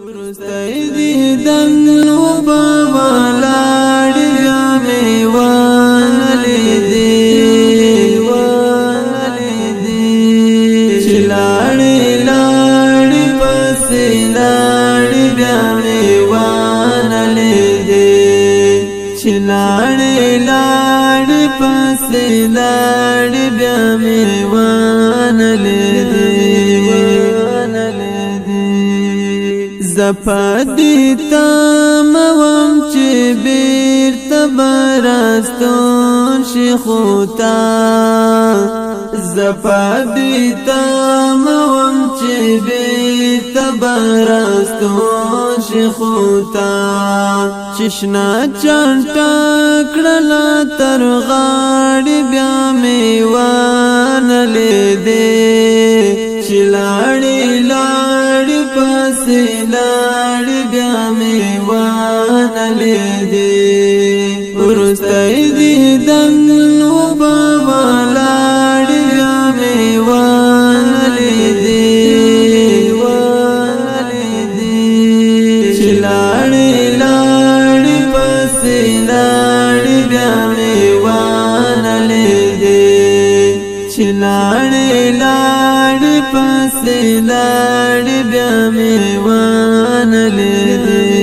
ورسته دی دنو بابالاړ بیا می وان لیدې چلاړ لاړ پسې لاړ بیا می وان لیدې چلاړ لاړ پسې لاړ بیا می وان لیدې زپدی تاموم چې بیرته براستون شیخوتا زپدی تاموم چې بیرته براستون شیخوتا چشنا چانټا کړلا تر غاړې بیا میوان لیدې چلاړې لاړې پسې لاړې بیا میوان لیدې ورسته دی دنو بابالاړ بیا میوان لیدې چلاړې لاړې پسې لاړې بیا میوان لیدې چلاړې لاړې پسې لاړې بیا میوان لیدې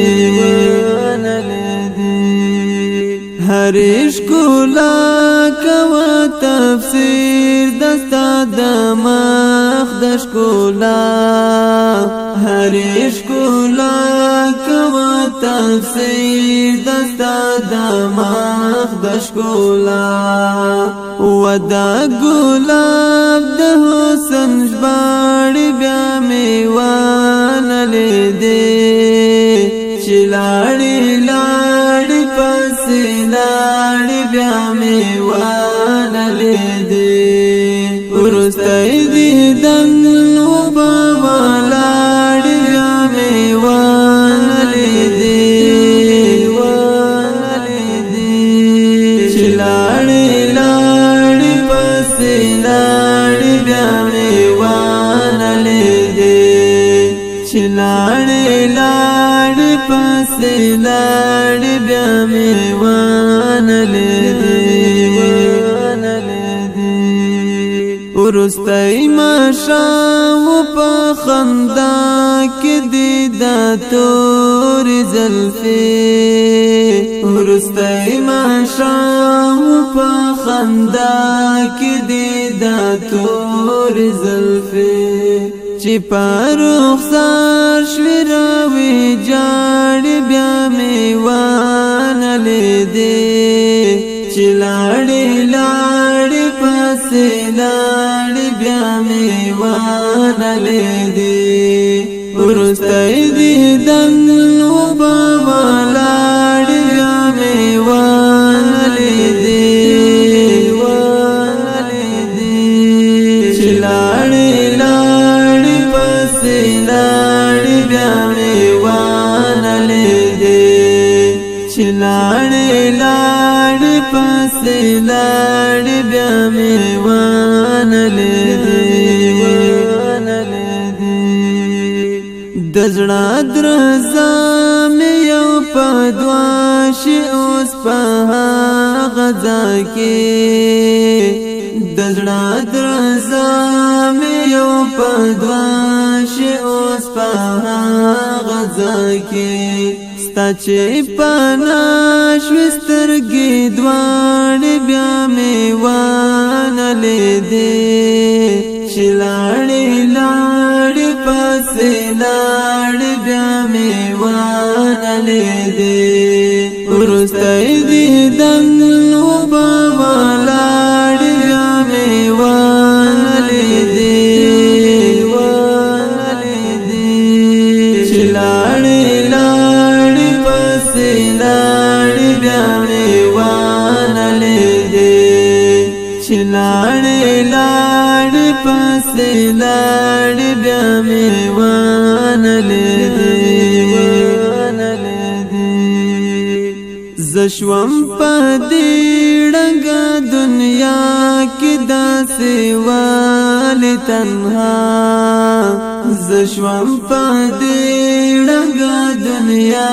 هر ښکلا کوا تفسیر دستا د مخ د ښکلا هر ښکلا کوا تفسیر دستا د مخ د ښکلا ودا ګلاب د حسن ژباړې بیا میوان لیدې چلاړې لاړې پسې لاړې بیا میوان لیدې ورسته دی دنو بابالاړ بیا میوان لیدې چلاړې لاړې پسې لاړې بیا میوان لیدې چلاړې لاړې پسې لاړې بیا میوان لیدې ورسته ماښام په خندا کې دی دا تورې زلفې ورسته ماښام په خندا کې دی دا تورې زلفې چې په رخسار شوې راوې جاړې بیا میوان لیدې چلاړې لاړې پسې لاړې بیا میوان لیدې ورسته دی دنو بابالاړ بیا میوان لیدې چلاړې لاړې پسې لاړې بیا میوان لیدې چلاړې لاړې پسې لاړې بیا میوان لیدې د زړه درزا مې یو په دوا شي اوس په هغه ځای کې د زړه درزا مې یو په دوا شي اوس په هغه ځای کې ستا چې پناه شوې سترګې دواړې بیا میوان لیدې چلاړې لاړې پسې لاړې بیا میوان لیدې ورسته دی دنو بابالاړ بیا میوان لیدې چلاړې لاړې پسې لاړې بیا میوان لیدې چلاړې لاړې پسې لاړې بیا میوان لیدې زشوم په دې ړنګه دنیا کې داسې والی تنها زشوم په دې ړنګه دنیا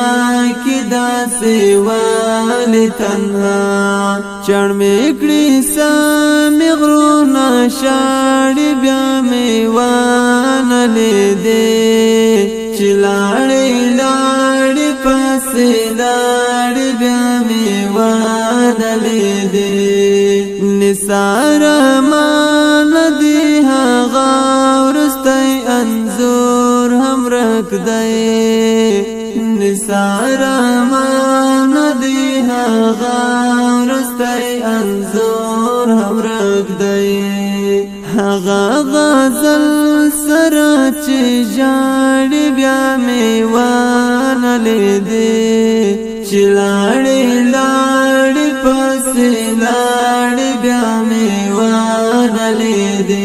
کی داسې والی تنها چړ مې کړي سامې غرونه شاړې بیا مې وانه لیدې چې لاړې لاړې پسې لاړې بیا مې وانه لیدې نثار مان دې هغه وروستی انځور هم رک دی نثار مان دې هغه وروستی انځور هم رک دی هغه غزل سره چې ژاړې بیا مې وانه لیدې چې لاړې لاړې پسې لاړې بیا مې وانه لیدې